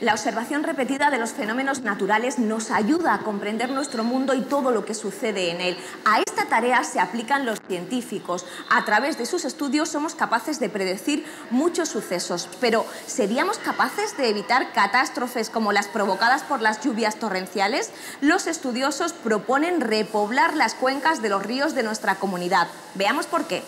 La observación repetida de los fenómenos naturales nos ayuda a comprender nuestro mundo y todo lo que sucede en él. A esta tarea se aplican los científicos. A través de sus estudios somos capaces de predecir muchos sucesos, pero ¿seríamos capaces de evitar catástrofes como las provocadas por las lluvias torrenciales? Los estudiosos proponen repoblar las cuencas de los ríos de nuestra comunidad. Veamos por qué.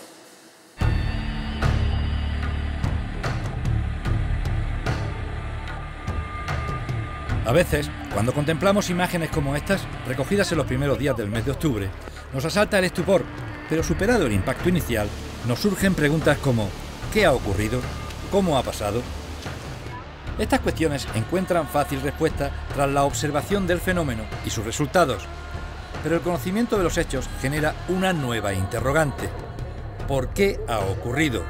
A veces, cuando contemplamos imágenes como estas, recogidas en los primeros días del mes de octubre, nos asalta el estupor, pero superado el impacto inicial, nos surgen preguntas como ¿qué ha ocurrido? ¿Cómo ha pasado? Estas cuestiones encuentran fácil respuesta tras la observación del fenómeno y sus resultados, pero el conocimiento de los hechos genera una nueva interrogante. ¿Por qué ha ocurrido?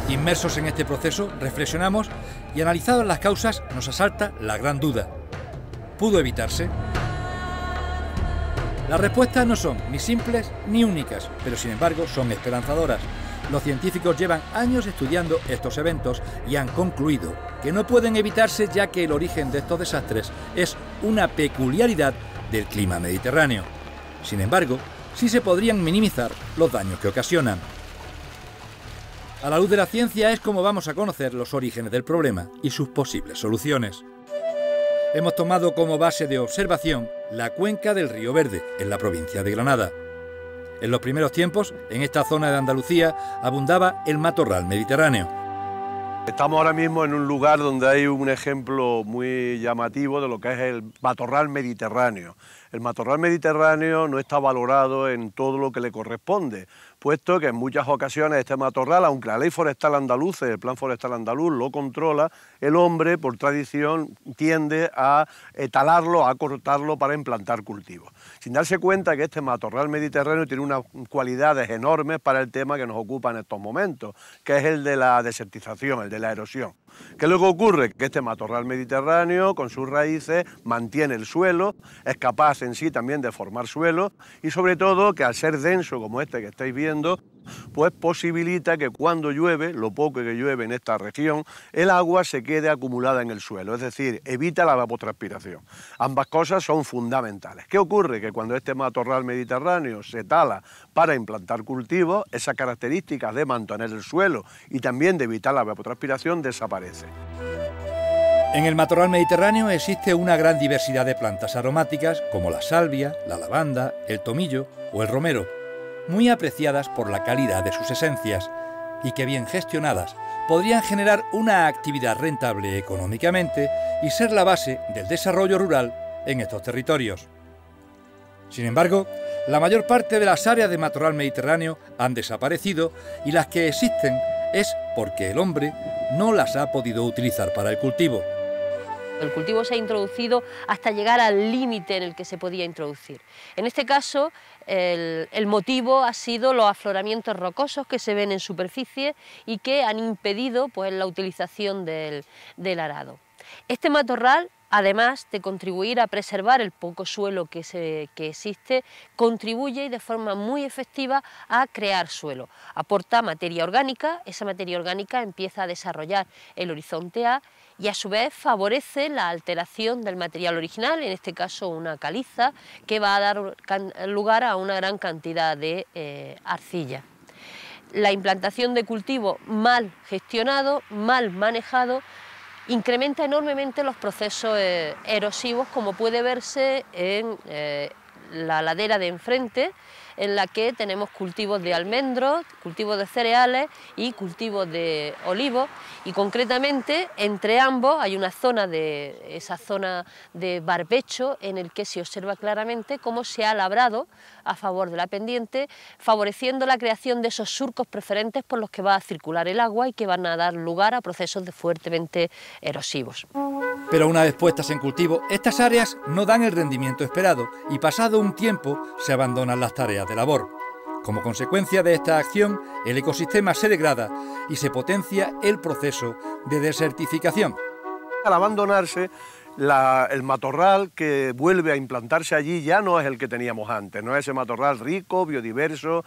Inmersos en este proceso, reflexionamos y analizadas las causas nos asalta la gran duda. ¿Pudo evitarse? Las respuestas no son ni simples ni únicas, pero sin embargo son esperanzadoras. Los científicos llevan años estudiando estos eventos y han concluido que no pueden evitarse, ya que el origen de estos desastres es una peculiaridad del clima mediterráneo. Sin embargo, sí se podrían minimizar los daños que ocasionan. A la luz de la ciencia es como vamos a conocer los orígenes del problema y sus posibles soluciones. Hemos tomado como base de observación la cuenca del Río Verde, en la provincia de Granada. En los primeros tiempos, en esta zona de Andalucía, abundaba el matorral mediterráneo. Estamos ahora mismo en un lugar donde hay un ejemplo muy llamativo de lo que es el matorral mediterráneo. El matorral mediterráneo no está valorado en todo lo que le corresponde, puesto que en muchas ocasiones este matorral, aunque la ley forestal andaluza, el plan forestal andaluz lo controla, el hombre por tradición tiende a talarlo, a cortarlo para implantar cultivos, sin darse cuenta que este matorral mediterráneo tiene unas cualidades enormes para el tema que nos ocupa en estos momentos, que es el de la desertización, el de la erosión. ¿Qué es lo que ocurre? Que este matorral mediterráneo, con sus raíces, mantiene el suelo, es capaz en sí también de formar suelo y sobre todo que al ser denso como este que estáis viendo, pues posibilita que cuando llueve, lo poco que llueve en esta región, el agua se quede acumulada en el suelo, es decir, evita la evapotranspiración. Ambas cosas son fundamentales. ¿Qué ocurre? Que cuando este matorral mediterráneo se tala para implantar cultivos, esas características de mantener el suelo y también de evitar la evapotranspiración desaparecen. En el matorral mediterráneo existe una gran diversidad de plantas aromáticas como la salvia, la lavanda, el tomillo o el romero, muy apreciadas por la calidad de sus esencias y que bien gestionadas podrían generar una actividad rentable económicamente y ser la base del desarrollo rural en estos territorios. Sin embargo, la mayor parte de las áreas de matorral mediterráneo han desaparecido y las que existen es porque el hombre no las ha podido utilizar para el cultivo. El cultivo se ha introducido hasta llegar al límite en el que se podía introducir. En este caso, el motivo ha sido los afloramientos rocosos que se ven en superficie y que han impedido pues, la utilización del arado. Este matorral, además de contribuir a preservar el poco suelo que existe, contribuye de forma muy efectiva a crear suelo. Aporta materia orgánica, esa materia orgánica empieza a desarrollar el horizonte A y a su vez favorece la alteración del material original, en este caso una caliza, que va a dar lugar a una gran cantidad de arcilla. La implantación de cultivo mal gestionado, mal manejado, incrementa enormemente los procesos erosivos, como puede verse en la ladera de enfrente, en la que tenemos cultivos de almendros, cultivos de cereales y cultivos de olivos, y concretamente entre ambos hay esa zona de barbecho en el que se observa claramente cómo se ha labrado a favor de la pendiente, favoreciendo la creación de esos surcos preferentes por los que va a circular el agua y que van a dar lugar a procesos fuertemente erosivos. Pero una vez puestas en cultivo, estas áreas no dan el rendimiento esperado y pasado un tiempo se abandonan las tareas de labor. Como consecuencia de esta acción, el ecosistema se degrada y se potencia el proceso de desertificación. Al abandonarse, el matorral que vuelve a implantarse allí ya no es el que teníamos antes, no es ese matorral rico, biodiverso,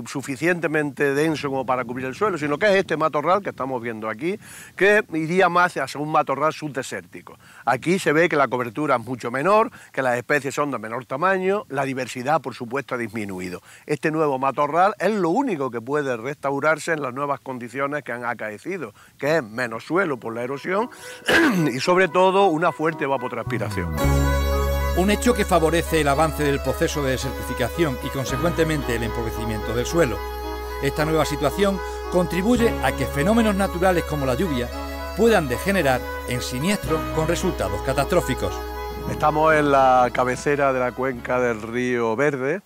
suficientemente denso como para cubrir el suelo, sino que es este matorral que estamos viendo aquí, que iría más hacia un matorral subdesértico. Aquí se ve que la cobertura es mucho menor, que las especies son de menor tamaño, la diversidad, por supuesto, ha disminuido. Este nuevo matorral es lo único que puede restaurarse en las nuevas condiciones que han acaecido, que es menos suelo por la erosión y, sobre todo, una fuerte evapotranspiración. Un hecho que favorece el avance del proceso de desertificación y, consecuentemente, el empobrecimiento del suelo. Esta nueva situación contribuye a que fenómenos naturales como la lluvia puedan degenerar en siniestros con resultados catastróficos. Estamos en la cabecera de la cuenca del río Verde,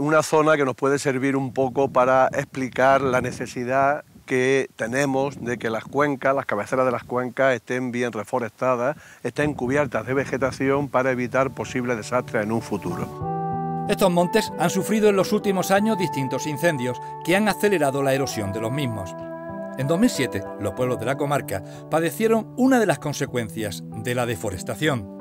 una zona que nos puede servir un poco para explicar la necesidad que tenemos de que las cuencas, las cabeceras de las cuencas estén bien reforestadas, estén cubiertas de vegetación para evitar posibles desastres en un futuro. Estos montes han sufrido en los últimos años distintos incendios que han acelerado la erosión de los mismos. En 2007, los pueblos de la comarca padecieron una de las consecuencias de la deforestación.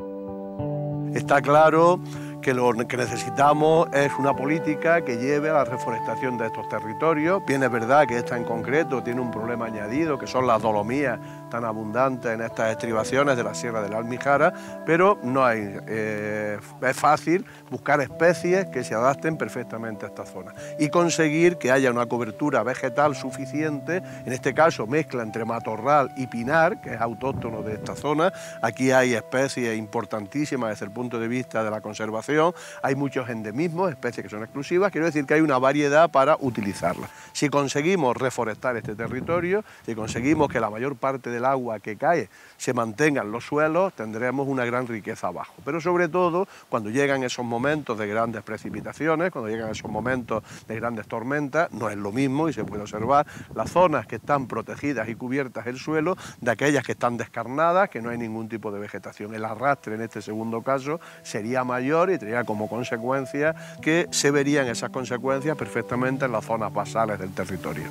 Está claro que lo que necesitamos es una política que lleve a la reforestación de estos territorios. Bien, es verdad que esta en concreto tiene un problema añadido, que son las dolomías tan abundantes en estas estribaciones de la Sierra de la Almijara, pero no hay, es fácil buscar especies que se adapten perfectamente a esta zona y conseguir que haya una cobertura vegetal suficiente, en este caso mezcla entre matorral y pinar, que es autóctono de esta zona. Aquí hay especies importantísimas desde el punto de vista de la conservación, hay muchos endemismos, especies que son exclusivas, quiero decir que hay una variedad para utilizarlas. Si conseguimos reforestar este territorio, si conseguimos que la mayor parte del agua que cae se mantenga en los suelos, tendremos una gran riqueza abajo. Pero sobre todo, cuando llegan esos momentos de grandes precipitaciones, cuando llegan esos momentos de grandes tormentas, no es lo mismo y se puede observar las zonas que están protegidas y cubiertas el suelo de aquellas que están descarnadas, que no hay ningún tipo de vegetación. El arrastre en este segundo caso sería mayor y tendría como consecuencia que se verían esas consecuencias perfectamente en las zonas basales del territorio.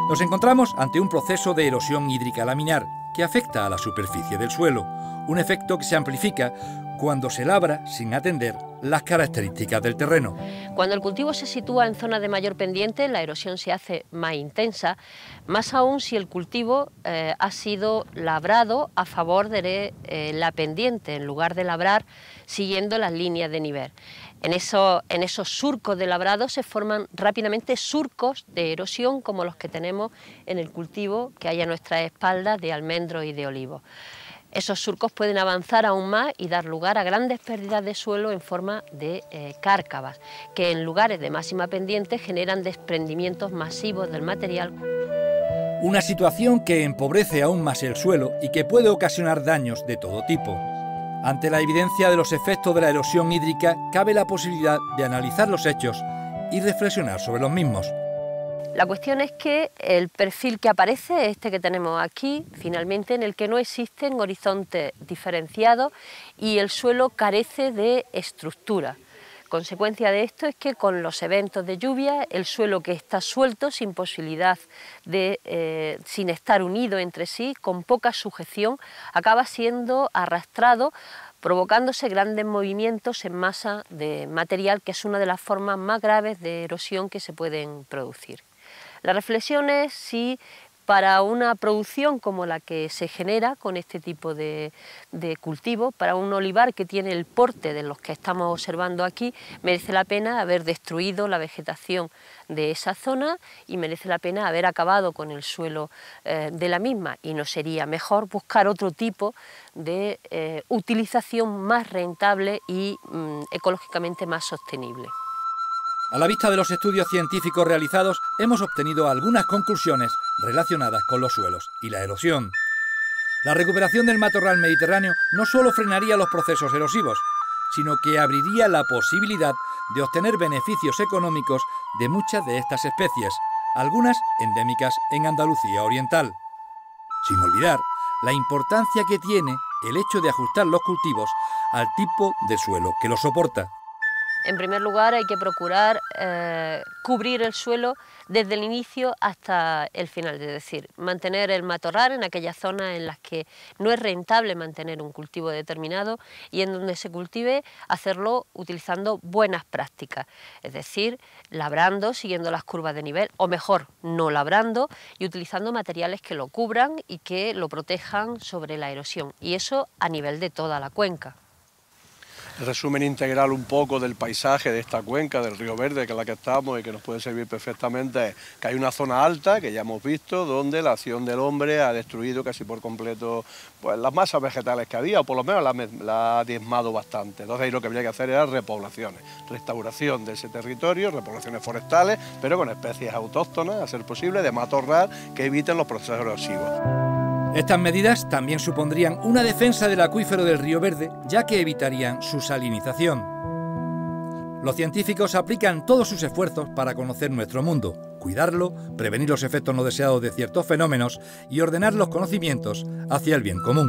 Nos encontramos ante un proceso de erosión hídrica laminar que afecta a la superficie del suelo, un efecto que se amplifica cuando se labra sin atender las características del terreno. Cuando el cultivo se sitúa en zonas de mayor pendiente, la erosión se hace más intensa, más aún si el cultivo ha sido labrado a favor de la pendiente, en lugar de labrar siguiendo las líneas de nivel. En esos surcos de labrado se forman rápidamente surcos de erosión como los que tenemos en el cultivo que hay a nuestras espaldas de almendros y de olivos. Esos surcos pueden avanzar aún más y dar lugar a grandes pérdidas de suelo en forma de cárcavas, que en lugares de máxima pendiente generan desprendimientos masivos del material. Una situación que empobrece aún más el suelo y que puede ocasionar daños de todo tipo. Ante la evidencia de los efectos de la erosión hídrica, cabe la posibilidad de analizar los hechos y reflexionar sobre los mismos. La cuestión es que el perfil que aparece, este que tenemos aquí, finalmente en el que no existen horizontes diferenciados y el suelo carece de estructura. Consecuencia de esto es que con los eventos de lluvia, el suelo que está suelto, sin posibilidad de, sin estar unido entre sí, con poca sujeción, acaba siendo arrastrado, provocándose grandes movimientos en masa de material, que es una de las formas más graves de erosión que se pueden producir. La reflexión es si para una producción como la que se genera con este tipo de cultivo, para un olivar que tiene el porte de los que estamos observando aquí, merece la pena haber destruido la vegetación de esa zona y merece la pena haber acabado con el suelo de la misma, y no sería mejor buscar otro tipo de utilización más rentable y ecológicamente más sostenible. A la vista de los estudios científicos realizados, hemos obtenido algunas conclusiones relacionadas con los suelos y la erosión. La recuperación del matorral mediterráneo no solo frenaría los procesos erosivos, sino que abriría la posibilidad de obtener beneficios económicos de muchas de estas especies, algunas endémicas en Andalucía Oriental. Sin olvidar la importancia que tiene el hecho de ajustar los cultivos al tipo de suelo que los soporta. En primer lugar, hay que procurar cubrir el suelo desde el inicio hasta el final, es decir, mantener el matorral en aquellas zonas en las que no es rentable mantener un cultivo determinado y en donde se cultive, hacerlo utilizando buenas prácticas, es decir, labrando, siguiendo las curvas de nivel, o mejor, no labrando y utilizando materiales que lo cubran y que lo protejan sobre la erosión, y eso a nivel de toda la cuenca. El resumen integral un poco del paisaje de esta cuenca, del Río Verde, que es la que estamos y que nos puede servir perfectamente, es que hay una zona alta, que ya hemos visto, donde la acción del hombre ha destruido casi por completo pues, las masas vegetales que había, o por lo menos la ha diezmado bastante. Entonces ahí lo que habría que hacer era repoblaciones, restauración de ese territorio, repoblaciones forestales, pero con especies autóctonas, a ser posible, de matorral, que eviten los procesos erosivos. Estas medidas también supondrían una defensa del acuífero del Río Verde, ya que evitarían su salinización. Los científicos aplican todos sus esfuerzos para conocer nuestro mundo, cuidarlo, prevenir los efectos no deseados de ciertos fenómenos y ordenar los conocimientos hacia el bien común.